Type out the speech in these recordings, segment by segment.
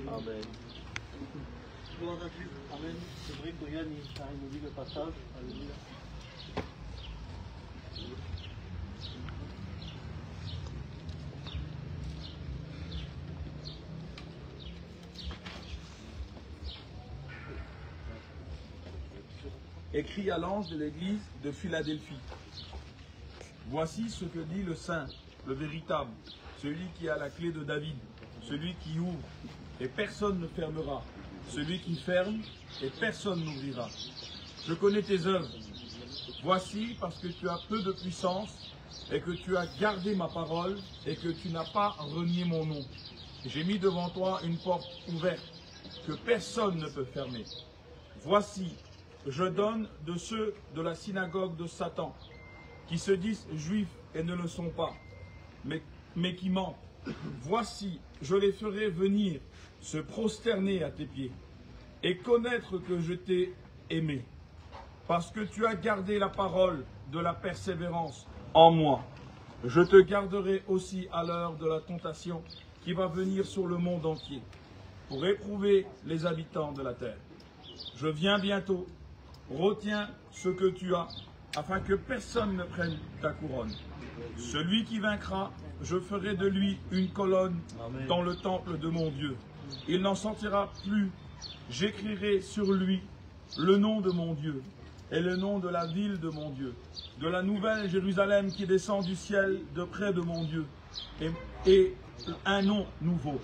Amen. Gloire à Dieu. Amen. C'est vrai que Yann il nous dit le passage. Alléluia. Écrit à l'ange de l'église de Philadelphie. Voici ce que dit le Saint, le véritable, celui qui a la clé de David, celui qui ouvre et personne ne fermera, celui qui ferme et personne n'ouvrira. Je connais tes œuvres. Voici parce que tu as peu de puissance et que tu as gardé ma parole et que tu n'as pas renié mon nom. J'ai mis devant toi une porte ouverte que personne ne peut fermer. Voici, je donne de ceux de la synagogue de Satan, qui se disent juifs et ne le sont pas, mais qui mentent. Voici, je les ferai venir se prosterner à tes pieds et connaître que je t'ai aimé, parce que tu as gardé la parole de la persévérance en moi. Je te garderai aussi à l'heure de la tentation qui va venir sur le monde entier, pour éprouver les habitants de la terre. Je viens bientôt. Retiens ce que tu as, afin que personne ne prenne ta couronne. Celui qui vaincra, je ferai de lui une colonne dans le temple de mon Dieu. Il n'en sortira plus. J'écrirai sur lui le nom de mon Dieu et le nom de la ville de mon Dieu, de la nouvelle Jérusalem qui descend du ciel de près de mon Dieu, et un nom nouveau.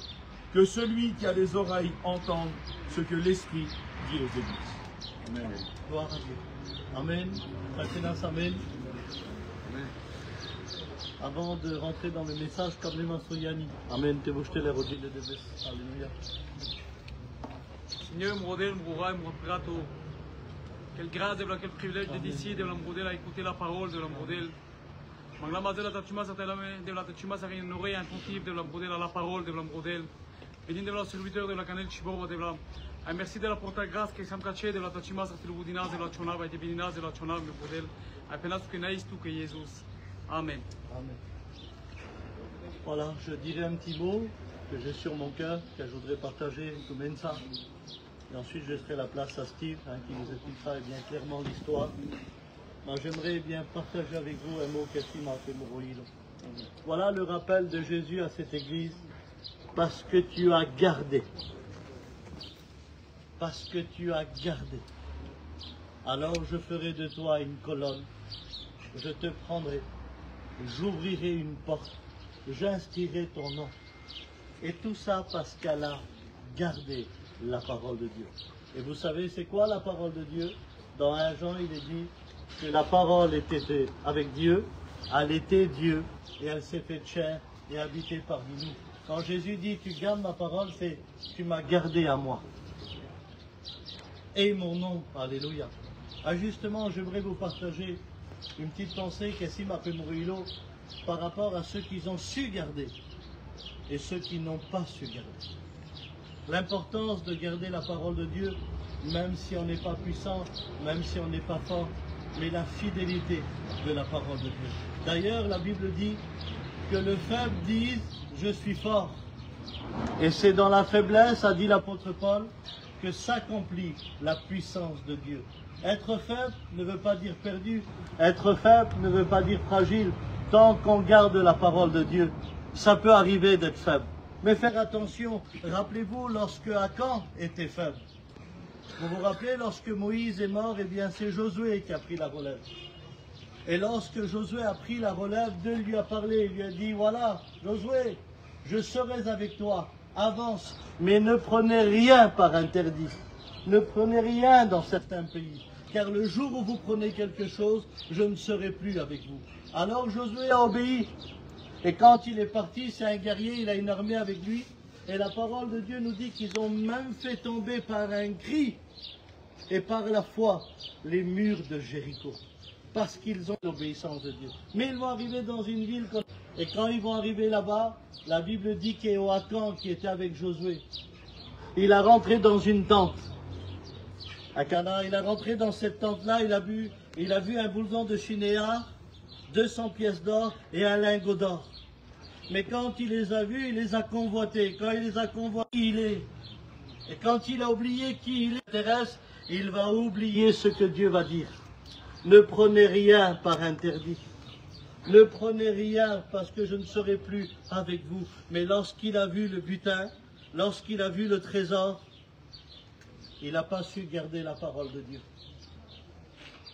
Que celui qui a des oreilles entende ce que l'Esprit dit aux églises. Amen. Gloire à Dieu. Amen. Maintenant, amen. Amen. Avant de rentrer dans le message, comme les Soyani. Amen. Te voștele les rodile de bes. Alléluia. Seigneur, modèle, mourra, mourrato. Quelle grâce et quel privilège de décider de l'ambrodel à écouter la parole de l'ambrodel. Manglamas de la tachuma de la tachuma sa une oreille attentive de l'ambrodel à la parole de l'ambrodel. Béni de la serviteur de la canelle Chibor de la. Merci de la porta grâce que sam caché de la tachima sa tilbudina de la chonava et de bénina de la chonava me modèle. A penas que naïs tout que Jésus. Amen. Amen. Voilà, je dirai un petit mot que j'ai sur mon cœur, que je voudrais partager comme ça. Et ensuite, je laisserai la place à Steve, qui nous expliquera bien clairement l'histoire. J'aimerais bien partager avec vous un mot qu'est-ce qui m'a fait mourir. Voilà le rappel de Jésus à cette église. Parce que tu as gardé. Parce que tu as gardé. Alors je ferai de toi une colonne. Je te prendrai. J'ouvrirai une porte. J'inscrirai ton nom. Et tout ça parce qu'elle a gardé la parole de Dieu. Et vous savez, c'est quoi la parole de Dieu? Dans 1 Jean, il est dit que la parole était avec Dieu, elle était Dieu, et elle s'est faite chair et habitée parmi nous. Quand Jésus dit, tu gardes ma parole, c'est tu m'as gardé à moi. Et mon nom, alléluia. Ah, justement, j'aimerais vous partager une petite pensée qu'est-ce m'a fait mourir par rapport à ceux qui ont su garder et ceux qui n'ont pas su garder. L'importance de garder la parole de Dieu, même si on n'est pas puissant, même si on n'est pas fort, mais la fidélité de la parole de Dieu. D'ailleurs, la Bible dit que le faible dise « je suis fort ». Et c'est dans la faiblesse, a dit l'apôtre Paul, que s'accomplit la puissance de Dieu. Être faible ne veut pas dire perdu. Être faible ne veut pas dire fragile. Tant qu'on garde la parole de Dieu, ça peut arriver d'être faible. Mais faire attention, rappelez-vous lorsque Akan était faible. Vous vous rappelez, lorsque Moïse est mort, eh bien c'est Josué qui a pris la relève. Et lorsque Josué a pris la relève, Dieu lui a parlé, il lui a dit, voilà, Josué, je serai avec toi, avance, mais ne prenez rien par interdit. Ne prenez rien dans certains pays, car le jour où vous prenez quelque chose, je ne serai plus avec vous. Alors Josué a obéi. Et quand il est parti, c'est un guerrier, il a une armée avec lui. Et la parole de Dieu nous dit qu'ils ont même fait tomber par un cri et par la foi les murs de Jéricho. Parce qu'ils ont l'obéissance de Dieu. Mais ils vont arriver dans une ville, et quand ils vont arriver là-bas, la Bible dit qu'Éoakan, qui était avec Josué, il a rentré dans une tente. À Canaan, il a rentré dans cette tente-là, il a vu un blouson de Shinéa, 200 pièces d'or et un lingot d'or. Mais quand il les a vus, il les a convoités. Quand il les a convoités, il est. Et quand il a oublié qui il est, terrestre, il va oublier ce que Dieu va dire. Ne prenez rien par interdit. Ne prenez rien parce que je ne serai plus avec vous. Mais lorsqu'il a vu le butin, lorsqu'il a vu le trésor, il n'a pas su garder la parole de Dieu.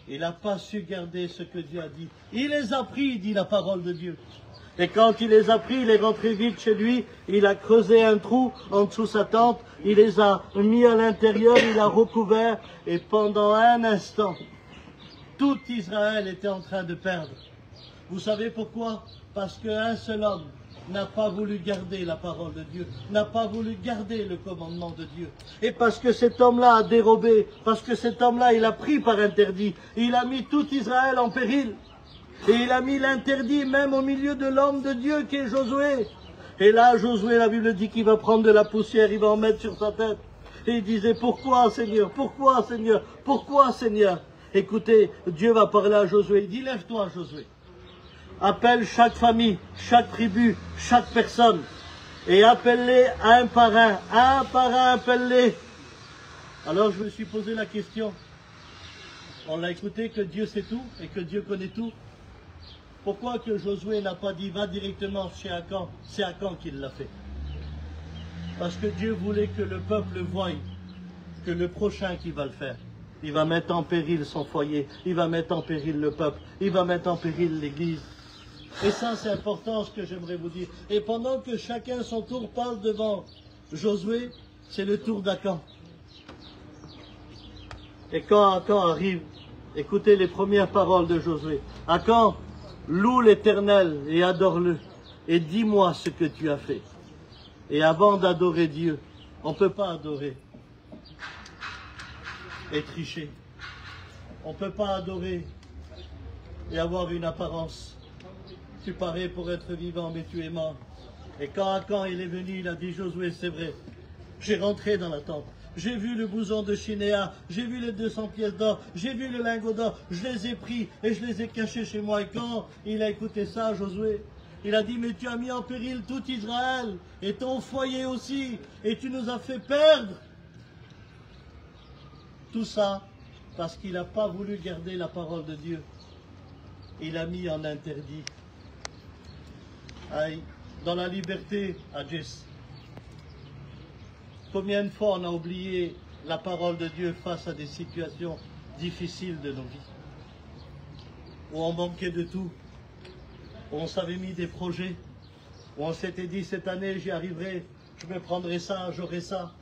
Il n'a pas su garder ce que Dieu a dit. Il les a pris, dit la parole de Dieu. Et quand il les a pris, il est rentré vite chez lui, il a creusé un trou en dessous de sa tente, il les a mis à l'intérieur, il a recouvert, et pendant un instant, tout Israël était en train de perdre. Vous savez pourquoi? Parce qu'un seul homme n'a pas voulu garder la parole de Dieu, n'a pas voulu garder le commandement de Dieu. Et parce que cet homme-là a dérobé, parce que cet homme-là, il a pris par interdit, il a mis tout Israël en péril. Et il a mis l'interdit même au milieu de l'homme de Dieu qui est Josué. Et là, Josué, la Bible dit qu'il va prendre de la poussière, il va en mettre sur sa tête. Et il disait, pourquoi Seigneur? Pourquoi Seigneur? Pourquoi Seigneur? Écoutez, Dieu va parler à Josué. Il dit, lève-toi Josué. Appelle chaque famille, chaque tribu, chaque personne. Et appelle-les un par un, appelle-les. Alors je me suis posé la question. On a écouté que Dieu sait tout et que Dieu connaît tout. Pourquoi que Josué n'a pas dit va directement chez Akan? C'est Akan qui l'a fait. Parce que Dieu voulait que le peuple voie que le prochain qui va le faire, il va mettre en péril son foyer, il va mettre en péril le peuple, il va mettre en péril l'église. Et ça c'est important ce que j'aimerais vous dire. Et pendant que chacun son tour passe devant Josué, c'est le tour d'Akan. Et quand Akan arrive, écoutez les premières paroles de Josué. Akan, loue l'Éternel et adore-le, et dis-moi ce que tu as fait. Et avant d'adorer Dieu, on ne peut pas adorer et tricher. On ne peut pas adorer et avoir une apparence. Tu parais pour être vivant, mais tu es mort. Et quand Akan il est venu, il a dit, Josué, c'est vrai, j'ai rentré dans la tente. J'ai vu le blouson de Shinéa, j'ai vu les 200 pièces d'or, j'ai vu le lingot d'or, je les ai pris et je les ai cachés chez moi. Et quand il a écouté ça, Josué, il a dit, mais tu as mis en péril tout Israël et ton foyer aussi, et tu nous as fait perdre. Tout ça parce qu'il n'a pas voulu garder la parole de Dieu. Il a mis en interdit. Aïe, dans la liberté, à Jess. Combien de fois on a oublié la parole de Dieu face à des situations difficiles de nos vies, où on manquait de tout, où on s'avait mis des projets, où on s'était dit cette année j'y arriverai, je me prendrai ça, j'aurai ça.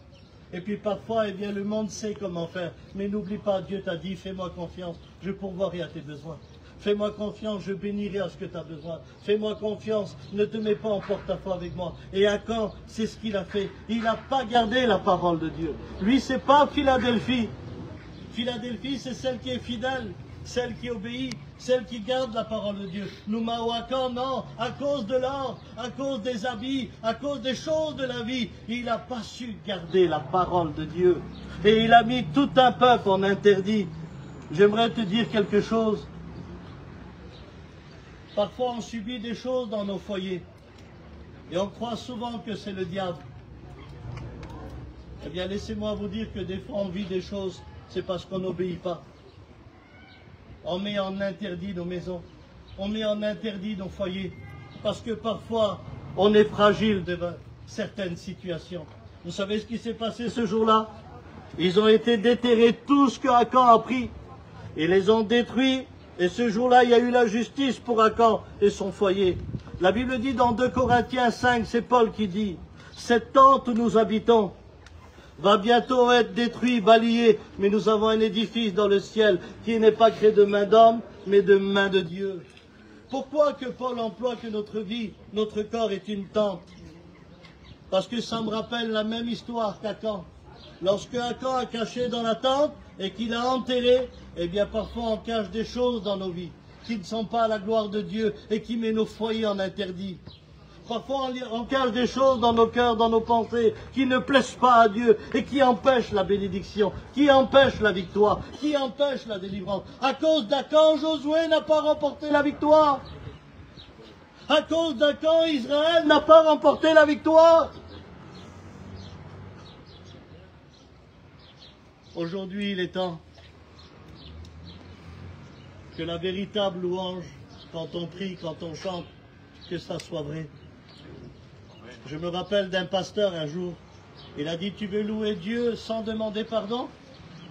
Et puis parfois, eh bien, le monde sait comment faire. Mais n'oublie pas, Dieu t'a dit, fais-moi confiance, je pourvoirai à tes besoins. Fais-moi confiance, je bénirai à ce que tu as besoin. Fais-moi confiance, ne te mets pas en porte-à-faux avec moi. Et Akan, c'est ce qu'il a fait. Il n'a pas gardé la parole de Dieu. Lui, c'est pas Philadelphie. Philadelphie, c'est celle qui est fidèle, celle qui obéit, celle qui garde la parole de Dieu. Nous, Akan, non, à cause de l'or, à cause des habits, à cause des choses de la vie, il n'a pas su garder la parole de Dieu. Et il a mis tout un peuple en interdit. J'aimerais te dire quelque chose. Parfois, on subit des choses dans nos foyers. Et on croit souvent que c'est le diable. Eh bien, laissez-moi vous dire que des fois on vit des choses, c'est parce qu'on n'obéit pas. On met en interdit nos maisons, on met en interdit nos foyers, parce que parfois on est fragile devant certaines situations. Vous savez ce qui s'est passé ce jour-là? Ils ont été déterrés, tout ce que Akan a pris. Ils les ont détruits, et ce jour-là, il y a eu la justice pour Akan et son foyer. La Bible dit dans 2 Corinthiens 5, c'est Paul qui dit, « Cette tente où nous habitons va bientôt être détruite, balayée, mais nous avons un édifice dans le ciel qui n'est pas créé de main d'homme, mais de main de Dieu. » Pourquoi que Paul emploie que notre vie, notre corps est une tente? Parce que ça me rappelle la même histoire qu'Akan. Lorsque Akan a caché dans la tente et qu'il a enterré, eh bien parfois on cache des choses dans nos vies qui ne sont pas à la gloire de Dieu et qui met nos foyers en interdit. Parfois on cache des choses dans nos cœurs, dans nos pensées, qui ne plaisent pas à Dieu et qui empêchent la bénédiction, qui empêchent la victoire, qui empêchent la délivrance. À cause d'Akan, Josué n'a pas remporté la victoire. À cause d'Akan, Israël n'a pas remporté la victoire. Aujourd'hui, il est temps que la véritable louange, quand on prie, quand on chante, que ça soit vrai. Je me rappelle d'un pasteur un jour, il a dit, tu veux louer Dieu sans demander pardon?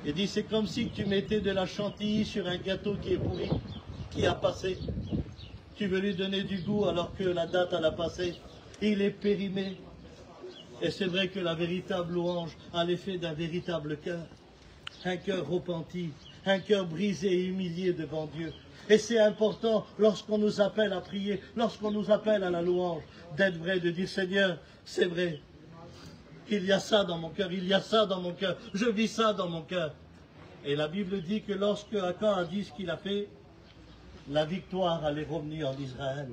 Il dit, c'est comme si tu mettais de la chantilly sur un gâteau qui est pourri, qui a passé. Tu veux lui donner du goût alors que la date elle a passé. Il est périmé. Et c'est vrai que la véritable louange a l'effet d'un véritable cœur. Un cœur repenti, un cœur brisé et humilié devant Dieu. Et c'est important, lorsqu'on nous appelle à prier, lorsqu'on nous appelle à la louange, d'être vrai, de dire, Seigneur, c'est vrai, qu'il y a ça dans mon cœur, il y a ça dans mon cœur, je vis ça dans mon cœur. Et la Bible dit que lorsque Akan a dit ce qu'il a fait, la victoire allait revenir en Israël.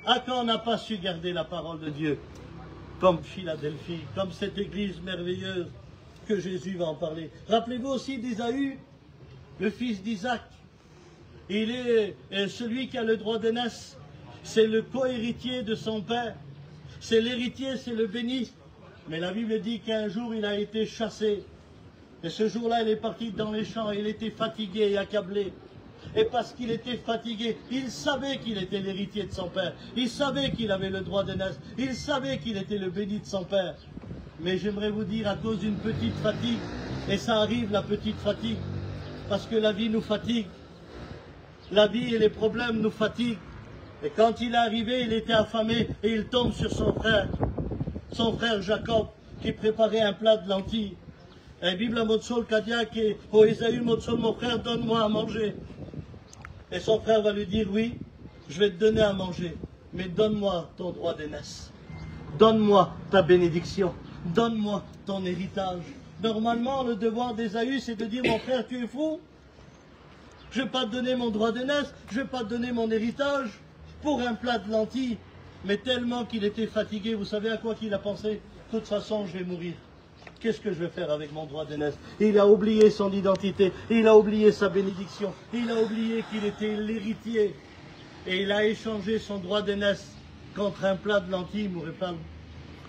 Akan n'a pas su garder la parole de Dieu, comme Philadelphie, comme cette église merveilleuse que Jésus va en parler. Rappelez-vous aussi d'Ésaü, le fils d'Isaac. Il est celui qui a le droit d'aînesse. C'est le co-héritier de son père. C'est l'héritier, c'est le béni. Mais la Bible dit qu'un jour il a été chassé. Et ce jour-là, il est parti dans les champs et il était fatigué et accablé. Et parce qu'il était fatigué, il savait qu'il était l'héritier de son père. Il savait qu'il avait le droit d'aînesse. Il savait qu'il était le béni de son père. Mais j'aimerais vous dire, à cause d'une petite fatigue, et ça arrive la petite fatigue, parce que la vie nous fatigue. La vie et les problèmes nous fatiguent. Et quand il est arrivé, il était affamé et il tombe sur son frère Jacob, qui préparait un plat de lentilles. Et Bible à Motsol Kadiak et au Ésaü Motsol, mon frère, donne-moi à manger. Et son frère va lui dire, oui, je vais te donner à manger, mais donne-moi ton droit d'aînesse. Donne-moi ta bénédiction. Donne-moi ton héritage. Normalement, le devoir d'Ésaü, c'est de dire, mon frère, tu es fou. Je ne vais pas te donner mon droit d'aînesse, je ne vais pas te donner mon héritage pour un plat de lentilles. Mais tellement qu'il était fatigué, vous savez à quoi qu'il a pensé? De toute façon, je vais mourir. Qu'est-ce que je vais faire avec mon droit d'aînesse? Il a oublié son identité, il a oublié sa bénédiction, il a oublié qu'il était l'héritier. Et il a échangé son droit d'aînesse contre un plat de lentilles, Mourépal.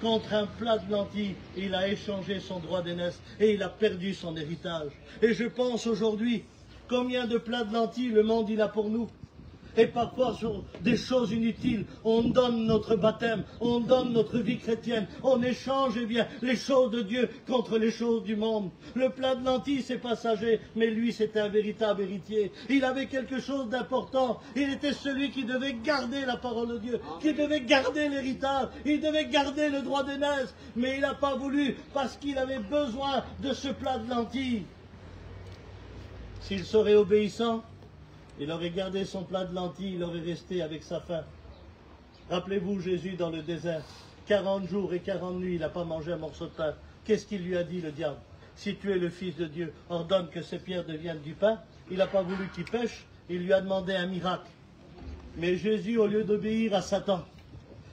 Contre un plat de lentilles, il a échangé son droit d'aînesse et il a perdu son héritage. Et je pense aujourd'hui, combien de plats de lentilles le monde il a pour nous? Et parfois sur des choses inutiles, on donne notre baptême, on donne notre vie chrétienne, on échange eh bien, les choses de Dieu contre les choses du monde. Le plat de lentilles c'est passager, mais lui c'était un véritable héritier. Il avait quelque chose d'important, il était celui qui devait garder la parole de Dieu, qui devait garder l'héritage, il devait garder le droit d'aînesse, mais il n'a pas voulu parce qu'il avait besoin de ce plat de lentilles. S'il serait obéissant, il aurait gardé son plat de lentilles, il aurait resté avec sa faim. Rappelez-vous Jésus dans le désert, 40 jours et 40 nuits, il n'a pas mangé un morceau de pain. Qu'est-ce qu'il lui a dit le diable? Si tu es le Fils de Dieu, ordonne que ces pierres deviennent du pain. Il n'a pas voulu qu'il pêche, il lui a demandé un miracle. Mais Jésus, au lieu d'obéir à Satan,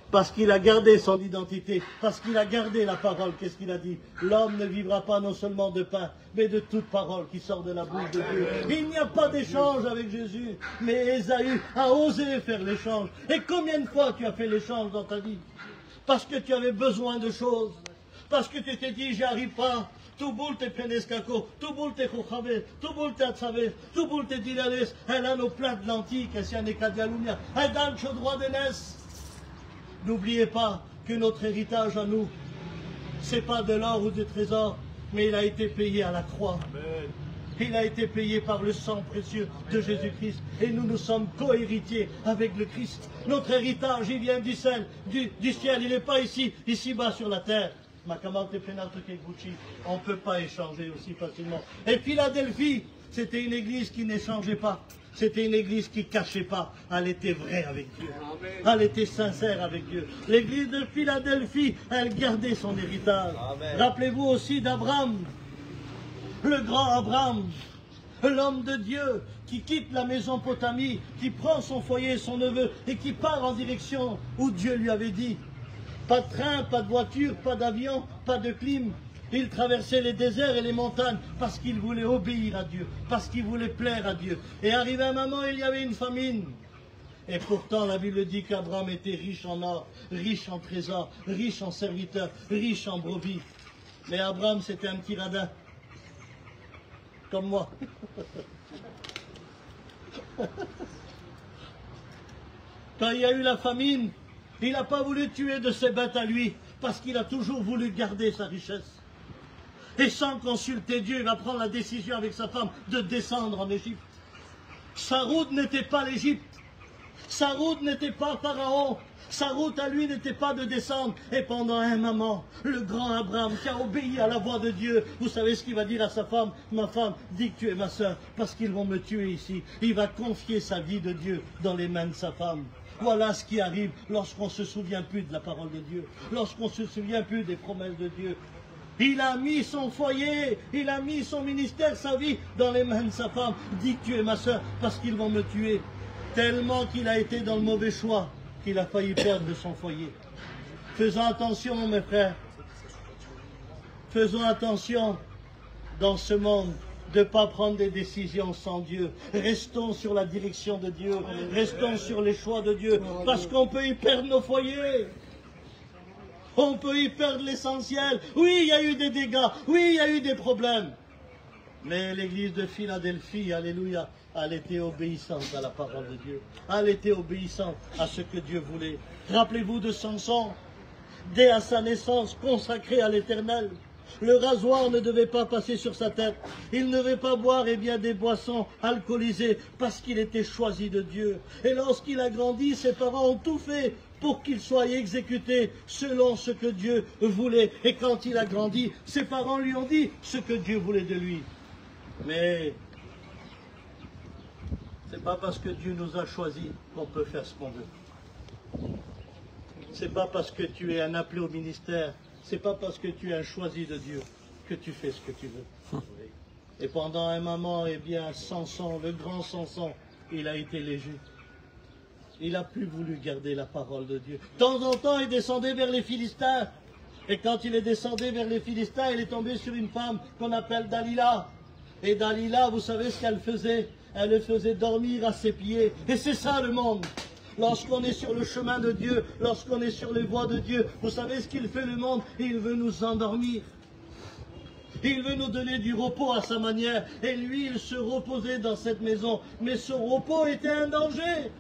parce qu'il a gardé son identité, parce qu'il a gardé la parole, qu'est-ce qu'il a dit? L'homme ne vivra pas non seulement de pain, mais de toute parole qui sort de la bouche de Dieu. Il n'y a pas d'échange avec Jésus, mais Ésaü a osé faire l'échange. Et combien de fois tu as fait l'échange dans ta vie? Parce que tu avais besoin de choses. parce que tu t'es dit, j'y arrive pas. Tu bulte penescaco, tu bulte jojave, tu bulte atzavé, tu bulte dilales, elle a nos plats de lentilles, que si on est cadialumia, elle donne le droit de naisse. N'oubliez pas que notre héritage à nous, c'est pas de l'or ou du trésor, mais il a été payé à la croix. Amen. Il a été payé par le sang précieux de Jésus-Christ. Et nous cohéritiers co-héritiers avec le Christ. Notre héritage, il vient du ciel. Il n'est pas ici-bas sur la terre. On ne peut pas échanger aussi facilement. Et Philadelphie, c'était une église qui n'échangeait pas. C'était une église qui ne cachait pas. Elle était vraie avec Dieu. Elle était sincère avec Dieu. L'église de Philadelphie, elle gardait son héritage. Rappelez-vous aussi d'Abraham. Le grand Abraham, l'homme de Dieu, qui quitte la Mésopotamie, qui prend son foyer, son neveu, et qui part en direction où Dieu lui avait dit. Pas de train, pas de voiture, pas d'avion, pas de clim. Il traversait les déserts et les montagnes parce qu'il voulait obéir à Dieu, parce qu'il voulait plaire à Dieu. Et arrivé un moment, il y avait une famine. Et pourtant, la Bible dit qu'Abraham était riche en or, riche en trésors, riche en serviteurs, riche en brebis. Mais Abraham, c'était un petit radin. Comme moi. Quand il y a eu la famine, il n'a pas voulu tuer de ses bêtes à lui, parce qu'il a toujours voulu garder sa richesse. Et sans consulter Dieu, il va prendre la décision avec sa femme de descendre en Égypte. Sa route n'était pas l'Égypte. Sa route n'était pas Pharaon. Sa route à lui n'était pas de descendre. Et pendant un moment, le grand Abraham qui a obéi à la voix de Dieu, vous savez ce qu'il va dire à sa femme? Ma femme, dis que tu es ma soeur, parce qu'ils vont me tuer ici. Il va confier sa vie de Dieu dans les mains de sa femme. Voilà ce qui arrive lorsqu'on ne se souvient plus de la parole de Dieu, lorsqu'on ne se souvient plus des promesses de Dieu. Il a mis son foyer, il a mis son ministère, sa vie dans les mains de sa femme. Dis que tu es ma soeur, parce qu'ils vont me tuer. Tellement qu'il a été dans le mauvais choix, qu'il a failli perdre de son foyer. Faisons attention, mes frères. Faisons attention dans ce monde de ne pas prendre des décisions sans Dieu. Restons sur la direction de Dieu. Restons sur les choix de Dieu. Parce qu'on peut y perdre nos foyers. On peut y perdre l'essentiel. Oui, il y a eu des dégâts. Oui, il y a eu des problèmes. Mais l'église de Philadelphie, alléluia, elle était obéissante à la parole de Dieu. Elle était obéissante à ce que Dieu voulait. Rappelez-vous de Samson, dès à sa naissance, consacré à l'Éternel. Le rasoir ne devait pas passer sur sa tête. Il ne devait pas boire des boissons alcoolisées parce qu'il était choisi de Dieu. Et lorsqu'il a grandi, ses parents ont tout fait pour qu'il soit exécuté selon ce que Dieu voulait. Et quand il a grandi, ses parents lui ont dit ce que Dieu voulait de lui. Mais c'est pas parce que Dieu nous a choisis qu'on peut faire ce qu'on veut. C'est pas parce que tu es un appelé au ministère, c'est pas parce que tu es un choisi de Dieu que tu fais ce que tu veux. Et pendant un moment, Samson, le grand Samson, il a été léger. Il n'a plus voulu garder la parole de Dieu. De temps en temps, il descendait vers les Philistins. Et quand il est descendu vers les Philistins, il est tombé sur une femme qu'on appelle Dalila. Et Dalila, vous savez ce qu'elle faisait? Elle le faisait dormir à ses pieds. Et c'est ça le monde. Lorsqu'on est sur le chemin de Dieu, lorsqu'on est sur les voies de Dieu, vous savez ce qu'il fait le monde? Il veut nous endormir. Il veut nous donner du repos à sa manière. Et lui, il se reposait dans cette maison. Mais ce repos était un danger.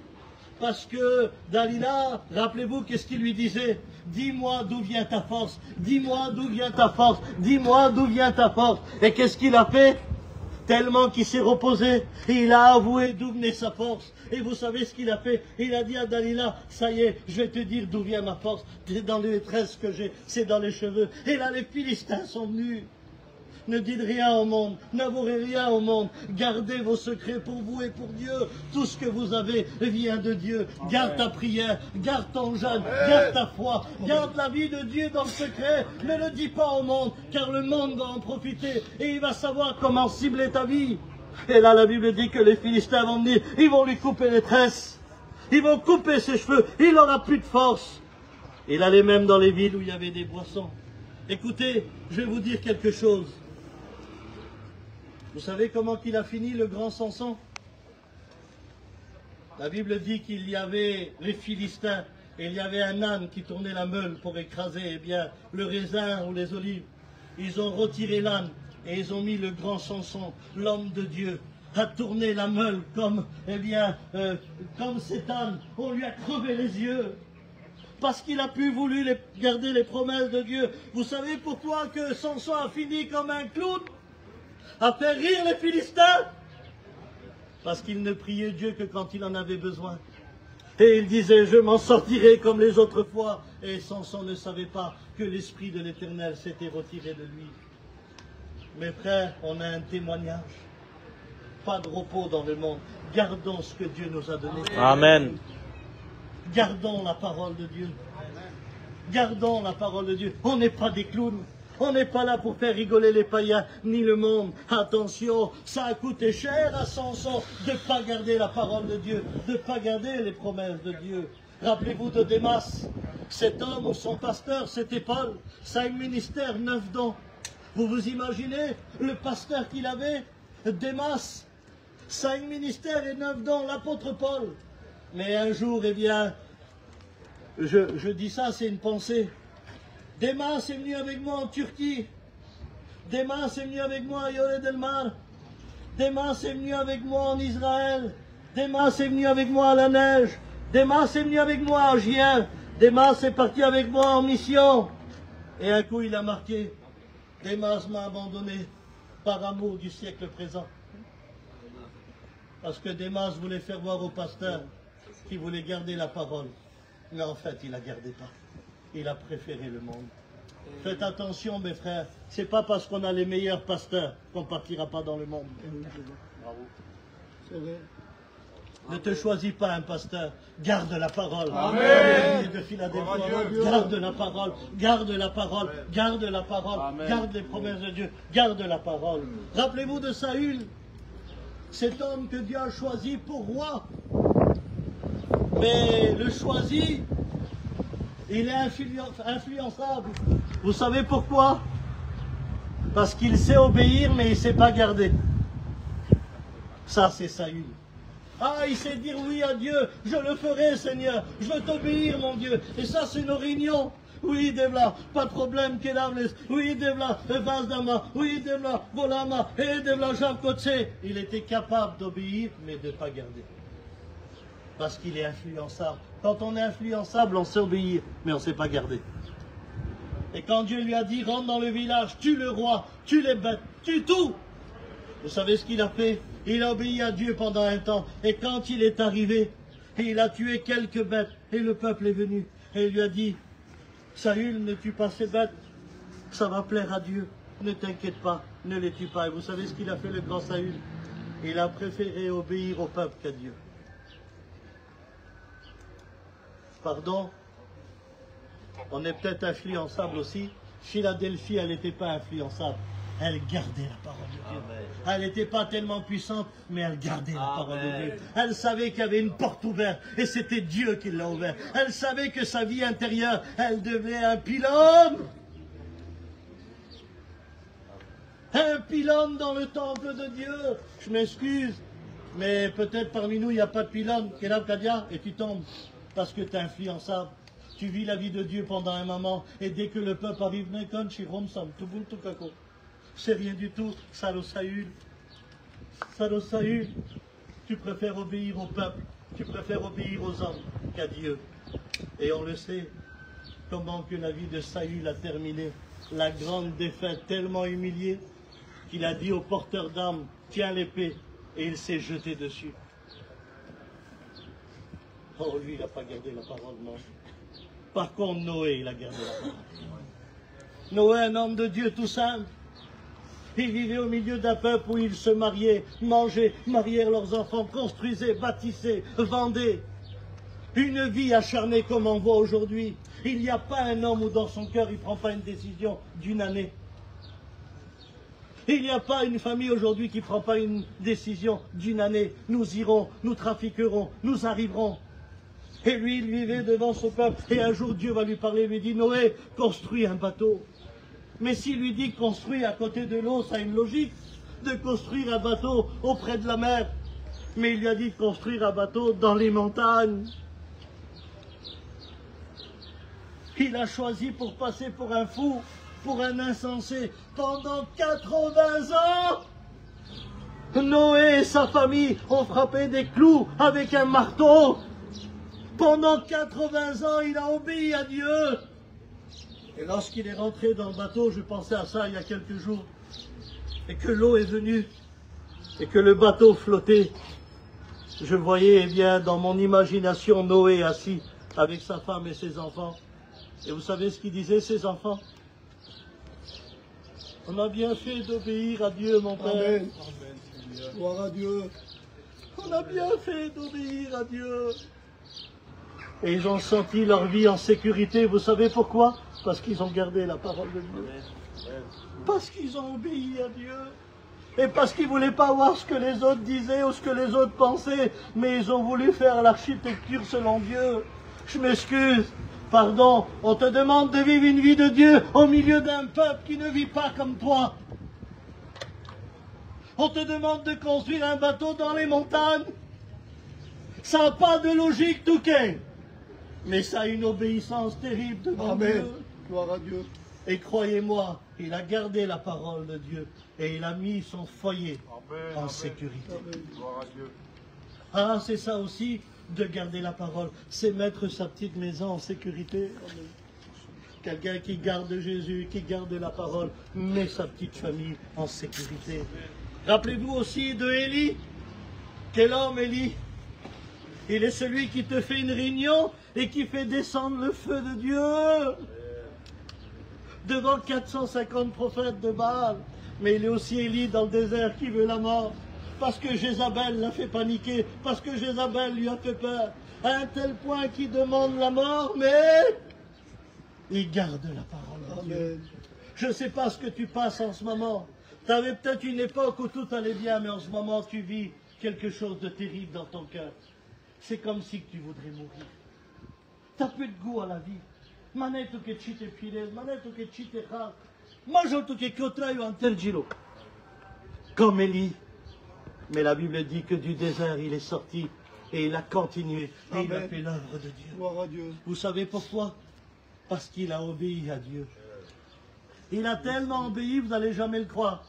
Parce que Dalila, rappelez-vous, qu'est-ce qu'il lui disait? Dis-moi d'où vient ta force. Dis-moi d'où vient ta force. Dis-moi d'où vient ta force. Et qu'est-ce qu'il a fait? Tellement qu'il s'est reposé, il a avoué d'où venait sa force. Et vous savez ce qu'il a fait? Il a dit à Dalila, ça y est, je vais te dire d'où vient ma force. C'est dans les tresses que j'ai, c'est dans les cheveux. Et là, les Philistins sont venus. Ne dites rien au monde, n'avouez rien au monde. Gardez vos secrets pour vous et pour Dieu. Tout ce que vous avez vient de Dieu. Garde ta prière, garde ton jeûne, garde ta foi, garde la vie de Dieu dans le secret. Ne le dis pas au monde, car le monde va en profiter et il va savoir comment cibler ta vie. Et là, la Bible dit que les Philistins vont venir, ils vont lui couper les tresses, ils vont couper ses cheveux, il n'aura plus de force. Il allait même dans les villes où il y avait des boissons. Écoutez, je vais vous dire quelque chose. Vous savez comment il a fini, le grand Samson? La Bible dit qu'il y avait les Philistins Et il y avait un âne qui tournait la meule pour écraser le raisin ou les olives. Ils ont retiré l'âne et ils ont mis le grand Samson, l'homme de Dieu, à tourner la meule comme cet âne. On lui a crevé les yeux parce qu'il a voulu garder les promesses de Dieu. Vous savez pourquoi que Samson a fini comme un clown, à faire rire les Philistins? Parce qu'il ne priait Dieu que quand il en avait besoin. Et il disait, je m'en sortirai comme les autres fois. Et Samson ne savait pas que l'Esprit de l'Éternel s'était retiré de lui. Mes frères, on a un témoignage. Pas de repos dans le monde. Gardons ce que Dieu nous a donné. Amen. Gardons la parole de Dieu. Gardons la parole de Dieu. On n'est pas des clowns. On n'est pas là pour faire rigoler les païens, ni le monde. Attention, ça a coûté cher à Samson de ne pas garder la parole de Dieu, de ne pas garder les promesses de Dieu. Rappelez-vous de Démas, cet homme ou son pasteur, c'était Paul. Ça a un ministère 9 dons. Vous vous imaginez le pasteur qu'il avait, Démas, ça a un ministère et 9 dons, l'apôtre Paul. Mais un jour, je dis ça, c'est une pensée. Démas est venu avec moi en Turquie. Démas est venu avec moi à Yoré del Mar. Démas est venu avec moi en Israël. Démas est venu avec moi à la neige. Démas est venu avec moi à Gien. Démas est parti avec moi en mission. Et un coup il a marqué, Démas m'a abandonné par amour du siècle présent. Parce que Démas voulait faire voir au pasteur qu'il voulait garder la parole. Mais en fait, il ne la gardait pas. Il a préféré le monde. Faites attention, mes frères. C'est pas parce qu'on a les meilleurs pasteurs qu'on ne partira pas dans le monde. Bravo. C'est vrai. Ne te choisis pas un pasteur. Garde la parole. Amen. De Philadelphie. Garde la parole. Garde la parole. Garde la parole. Amen. Garde les promesses de Dieu. Garde la parole. Rappelez-vous de Saül. Cet homme que Dieu a choisi pour roi. Mais le choisi, il est influençable. Vous savez pourquoi? Parce qu'il sait obéir, mais il ne sait pas garder. Ça, c'est Saül. Ah, il sait dire oui à Dieu. Je le ferai, Seigneur. Je veux t'obéir, mon Dieu. Et ça, c'est une réunion. Oui, Devla, pas de problème, Kedables. Oui, Devla, Vazdama. Oui, Devla, Volama. Et Devla, Javkotse. Il était capable d'obéir, mais de ne pas garder. Parce qu'il est influençable. Quand on est influençable, on sait obéir, mais on ne sait pas garder. Et quand Dieu lui a dit, rentre dans le village, tue le roi, tue les bêtes, tue tout. Vous savez ce qu'il a fait? Il a obéi à Dieu pendant un temps. Et quand il est arrivé, il a tué quelques bêtes. Et le peuple est venu. Et il lui a dit, Saül, ne tue pas ces bêtes. Ça va plaire à Dieu. Ne t'inquiète pas, ne les tue pas. Et vous savez ce qu'il a fait, le grand Saül? Il a préféré obéir au peuple qu'à Dieu. Pardon, on est peut-être influençable aussi. Philadelphie, elle n'était pas influençable. Elle gardait la parole de Dieu. Amen. Elle n'était pas tellement puissante, mais elle gardait la parole de Dieu. Elle savait qu'il y avait une porte ouverte, et c'était Dieu qui l'a ouverte. Elle savait que sa vie intérieure, elle devenait un pylône. Un pylône dans le temple de Dieu. Je m'excuse, mais peut-être parmi nous, il n'y a pas de pylône. Et tu tombes. Parce que tu es influençable. Tu vis la vie de Dieu pendant un moment, et dès que le peuple arrive, c'est rien du tout. Salo Saül, tu préfères obéir au peuple, tu préfères obéir aux hommes qu'à Dieu. Et on le sait, comment que la vie de Saül a terminé. La grande défaite, tellement humilié, qu'il a dit au porteur d'armes, tiens l'épée, et il s'est jeté dessus. Oh, lui, il n'a pas gardé la parole, non. Par contre, Noé, il a gardé la parole. Noé, un homme de Dieu tout simple. Ils vivaient au milieu d'un peuple où ils se mariaient, mangeaient, marièrent leurs enfants, construisaient, bâtissaient, vendaient. Une vie acharnée comme on voit aujourd'hui. Il n'y a pas un homme où dans son cœur il ne prend pas une décision d'une année. Il n'y a pas une famille aujourd'hui qui ne prend pas une décision d'une année. Nous irons, nous trafiquerons, nous arriverons. Et lui, il vivait devant son peuple. Et un jour, Dieu va lui parler, lui dit, Noé, construis un bateau. Mais s'il lui dit construire à côté de l'eau, ça a une logique de construire un bateau auprès de la mer. Mais il lui a dit de construire un bateau dans les montagnes. Il a choisi pour passer pour un fou, pour un insensé, pendant 80 ans. Noé et sa famille ont frappé des clous avec un marteau. Pendant 80 ans, il a obéi à Dieu. Et lorsqu'il est rentré dans le bateau, je pensais à ça il y a quelques jours, et que l'eau est venue, et que le bateau flottait, je voyais, eh bien, dans mon imagination, Noé assis avec sa femme et ses enfants. Et vous savez ce qu'ils disaient, ces enfants? On a bien fait d'obéir à Dieu, mon Père. Amen. Gloire à Dieu. On a bien fait d'obéir à Dieu. Et ils ont senti leur vie en sécurité. Vous savez pourquoi? Parce qu'ils ont gardé la parole de Dieu. Parce qu'ils ont obéi à Dieu. Et parce qu'ils ne voulaient pas voir ce que les autres disaient ou ce que les autres pensaient. Mais ils ont voulu faire l'architecture selon Dieu. Je m'excuse. Pardon. On te demande de vivre une vie de Dieu au milieu d'un peuple qui ne vit pas comme toi. On te demande de construire un bateau dans les montagnes. Ça n'a pas de logique, Touquet. Mais ça a une obéissance terrible devant Amen. Dieu. Gloire à Dieu. Et croyez-moi, il a gardé la parole de Dieu. Et il a mis son foyer en sécurité. Amen. Gloire à Dieu. Ah, c'est ça aussi, de garder la parole. C'est mettre sa petite maison en sécurité. Quelqu'un qui garde Jésus, qui garde la parole, met sa petite famille en sécurité. Rappelez-vous aussi de Élie. Quel homme, Élie? Il est celui qui te fait une réunion et qui fait descendre le feu de Dieu devant 450 prophètes de Baal. Mais il est aussi Élie dans le désert qui veut la mort. Parce que Jézabel l'a fait paniquer, parce que Jézabel lui a fait peur, à un tel point qu'il demande la mort, mais il garde la parole de Dieu. Amen. Je ne sais pas ce que tu passes en ce moment. Tu avais peut-être une époque où tout allait bien, mais en ce moment tu vis quelque chose de terrible dans ton cœur. C'est comme si tu voudrais mourir. Tu n'as plus de goût à la vie. Manetu que chite pires, manetu que chite ras, majotu que kotrayo antergilo. Comme Élie. Mais la Bible dit que du désert il est sorti et il a continué et il a Amen. fait l'œuvre de Dieu. Gloire à Dieu. Vous savez pourquoi? Parce qu'il a obéi à Dieu. Il a tellement obéi, vous n'allez jamais le croire.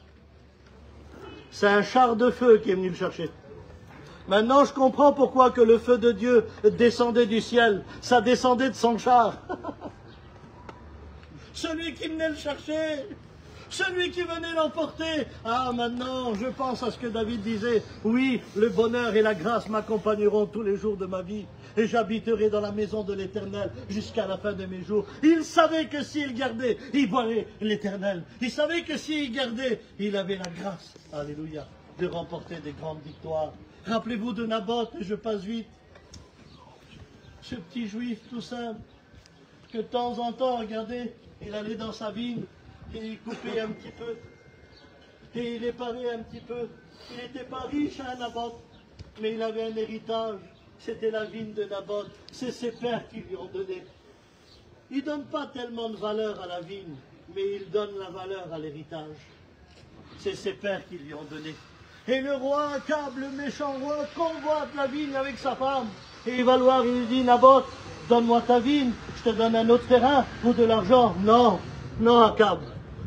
C'est un char de feu qui est venu le chercher. Maintenant, je comprends pourquoi que le feu de Dieu descendait du ciel. Ça descendait de son char. Celui qui venait le chercher. Celui qui venait l'emporter. Ah, maintenant, je pense à ce que David disait. Oui, le bonheur et la grâce m'accompagneront tous les jours de ma vie. Et j'habiterai dans la maison de l'Éternel jusqu'à la fin de mes jours. Il savait que s'il gardait, il voyait l'Éternel. Il savait que s'il gardait, il avait la grâce, alléluia, de remporter des grandes victoires. Rappelez-vous de Naboth, et je passe vite. Ce petit juif tout simple, que de temps en temps, regardez, il allait dans sa vigne, et il coupait un petit peu, et il éparait un petit peu. Il n'était pas riche, hein, Naboth, mais il avait un héritage. C'était la vigne de Naboth. C'est ses pères qui lui ont donné. Il ne donne pas tellement de valeur à la vigne, mais il donne la valeur à l'héritage. C'est ses pères qui lui ont donné. Et le roi Akab, le méchant roi, convoite la vigne avec sa femme. Et il va le voir, il lui dit, Naboth, donne-moi ta vigne, je te donne un autre terrain ou de l'argent. Non, non Akab,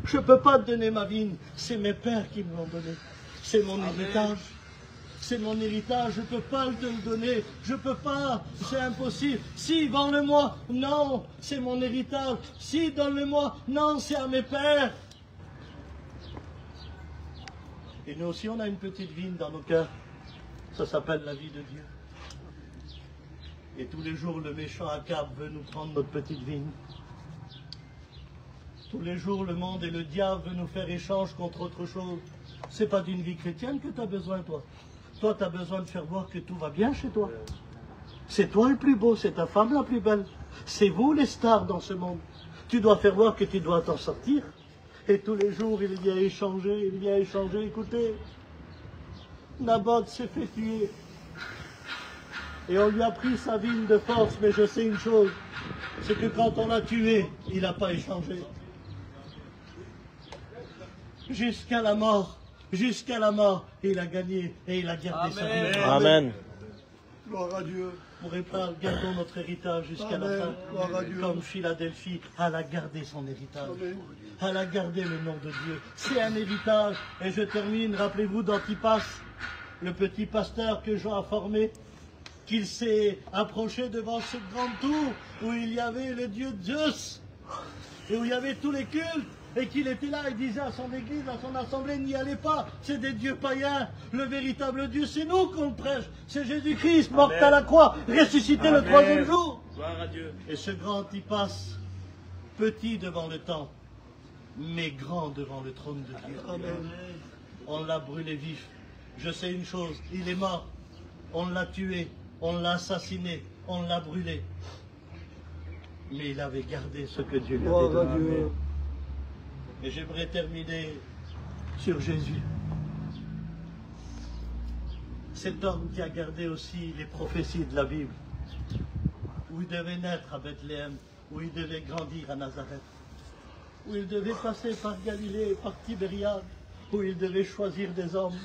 je ne peux pas te donner ma vigne, c'est mes pères qui me l'ont donné. C'est mon héritage. C'est mon héritage, je ne peux pas te le donner, je ne peux pas, c'est impossible. Si, vends-le-moi, non, c'est mon héritage. Si, donne-le-moi, non, c'est à mes pères. Et nous aussi, on a une petite vigne dans nos cœurs. Ça s'appelle la vie de Dieu. Et tous les jours, le méchant Akab veut nous prendre notre petite vigne. Tous les jours, le monde et le diable veulent nous faire échange contre autre chose. C'est pas d'une vie chrétienne que tu as besoin, toi. Toi, tu as besoin de faire voir que tout va bien chez toi. C'est toi le plus beau, c'est ta femme la plus belle. C'est vous les stars dans ce monde. Tu dois faire voir que tu dois t'en sortir. Et tous les jours, il vient échanger, il vient échanger. Écoutez, Naboth s'est fait tuer. Et on lui a pris sa vigne de force, mais je sais une chose, c'est que quand on l'a tué, il n'a pas échangé. Jusqu'à la mort, il a gagné et il a gardé sa vie. Amen. Gloire à Dieu. pourrait pas, gardons notre héritage jusqu'à la Amen. fin. Gloire à Dieu. Comme Philadelphie, elle a gardé son héritage. Amen. Elle a gardé le nom de Dieu. C'est un héritage. Et je termine, rappelez-vous d'Antipas, le petit pasteur que Jean a formé, qu'il s'est approché devant cette grande tour où il y avait le dieu Zeus et où il y avait tous les cultes. Et qu'il était là, il disait à son église, à son assemblée, n'y allez pas, c'est des dieux païens. Le véritable Dieu, c'est nous qu'on le prêche. C'est Jésus-Christ, mort à la croix, ressuscité le troisième jour. Gloire à Dieu. Et ce grand Antipas, petit devant le temple, mais grand devant le trône de Dieu. Amen. On l'a brûlé vif. Je sais une chose, il est mort. On l'a tué, on l'a assassiné, on l'a brûlé. Mais il avait gardé ce que Dieu lui avait Gloire à donné. Dieu. Et j'aimerais terminer sur Jésus. Cet homme qui a gardé aussi les prophéties de la Bible, où il devait naître à Bethléem, où il devait grandir à Nazareth, où il devait passer par Galilée, par Tibériade, où il devait choisir des hommes,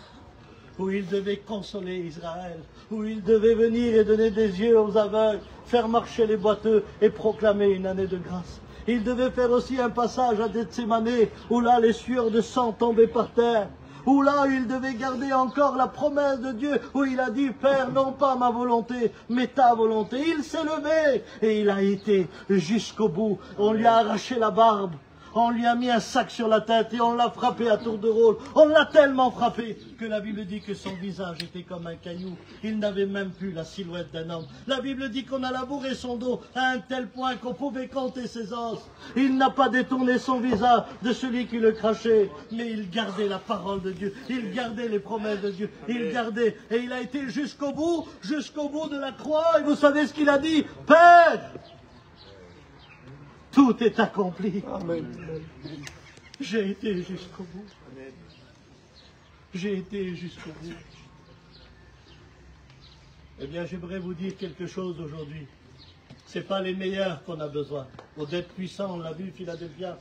où il devait consoler Israël, où il devait venir et donner des yeux aux aveugles, faire marcher les boiteux et proclamer une année de grâce. Il devait faire aussi un passage à Gethsémane, où là les sueurs de sang tombaient par terre, où là il devait garder encore la promesse de Dieu, où il a dit « Père, non pas ma volonté, mais ta volonté ». Il s'est levé et il a été jusqu'au bout. On lui a arraché la barbe. On lui a mis un sac sur la tête et on l'a frappé à tour de rôle. On l'a tellement frappé que la Bible dit que son visage était comme un caillou. Il n'avait même plus la silhouette d'un homme. La Bible dit qu'on a labouré son dos à un tel point qu'on pouvait compter ses os. Il n'a pas détourné son visage de celui qui le crachait, mais il gardait la parole de Dieu. Il gardait les promesses de Dieu. Il gardait et il a été jusqu'au bout de la croix. Et vous savez ce qu'il a dit? Père! Tout est accompli. Amen. J'ai été jusqu'au bout. J'ai été jusqu'au bout. Eh bien, j'aimerais vous dire quelque chose aujourd'hui. Ce n'est pas les meilleurs qu'on a besoin. Pour d'être puissant, on l'a vu, Philadelphia,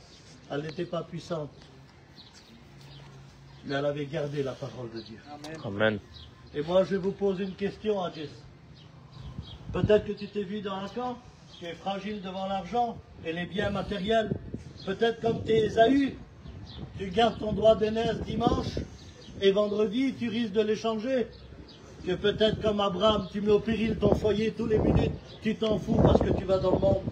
elle n'était pas puissante. Mais elle avait gardé la parole de Dieu. Amen. Et moi, je vous pose une question, Jess. Peut-être que tu t'es vu dans un camp, tu es fragile devant l'argent et les biens matériels. Peut-être comme tes Ésaü, tu gardes ton droit d'aînesse dimanche et vendredi, tu risques de l'échanger. Que peut-être comme Abraham, tu mets au péril ton foyer tous les minutes, tu t'en fous parce que tu vas dans le monde.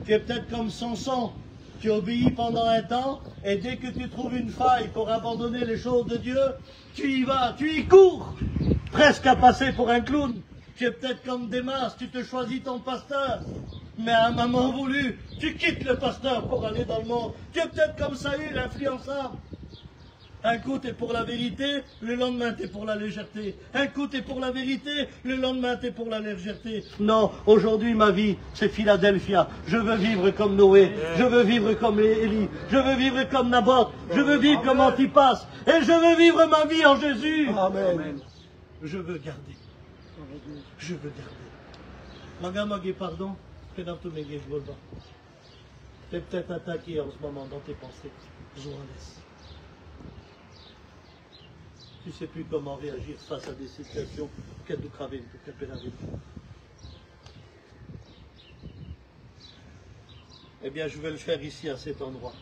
Tu es peut-être comme Samson, tu obéis pendant un temps et dès que tu trouves une faille pour abandonner les choses de Dieu, tu y vas, tu y cours, presque à passer pour un clown. Tu es peut-être comme Démas, tu te choisis ton pasteur, mais à un moment voulu, tu quittes le pasteur pour aller dans le monde. Tu es peut-être comme Saül, influençable. Un coup, tu es pour la vérité, le lendemain, tu es pour la légèreté. Un coup, tu es pour la vérité, le lendemain, tu es pour la légèreté. Non, aujourd'hui, ma vie, c'est Philadelphia. Je veux vivre comme Noé, je veux vivre comme Élie, je veux vivre comme Naboth, je veux vivre comme Antipas, et je veux vivre ma vie en Jésus. Amen. Je veux garder. Je veux garder. Magamagé, pardon, tu es peut-être attaqué en ce moment dans tes pensées. Johannes. Tu ne sais plus comment réagir face à des situations qu'elle nous cravait, qu'elle avait. Eh bien, je vais le faire ici, à cet endroit.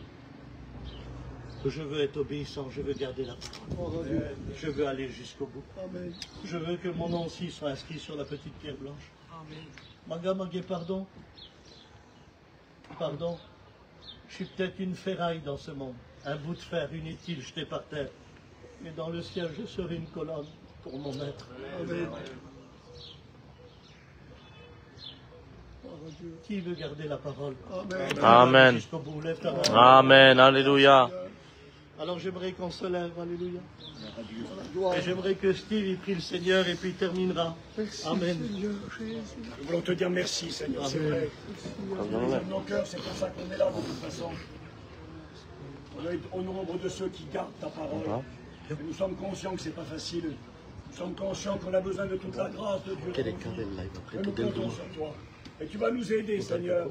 Je veux être obéissant, je veux garder la parole. Gloire à Dieu. Je veux aller jusqu'au bout. Amen. Je veux que mon nom aussi soit inscrit sur la petite pierre blanche. Amen. Magamagé, pardon. Pardon. Je suis peut-être une ferraille dans ce monde. Un bout de fer inutile jeté par terre. Mais dans le ciel, je serai une colonne pour mon maître. Amen. Gloire à Dieu. Qui veut garder la parole? Amen. Amen. Jusqu'au bout, lève ta main. Amen. Alléluia. Alors j'aimerais qu'on se lève, alléluia. Gloire. Et j'aimerais que Steve il prie le Seigneur et puis il terminera. Merci, Amen. Seigneur Jésus. Nous voulons te dire merci, Seigneur, c'est Amen. vrai. Dans nos cœurs, c'est pour ça qu'on est là, de toute façon. On est au nombre de ceux qui gardent ta parole. Et nous sommes conscients que c'est pas facile. Nous sommes conscients qu'on a besoin de toute la grâce de Dieu. Et nous comptons sur toi. Et tu vas nous aider, Seigneur.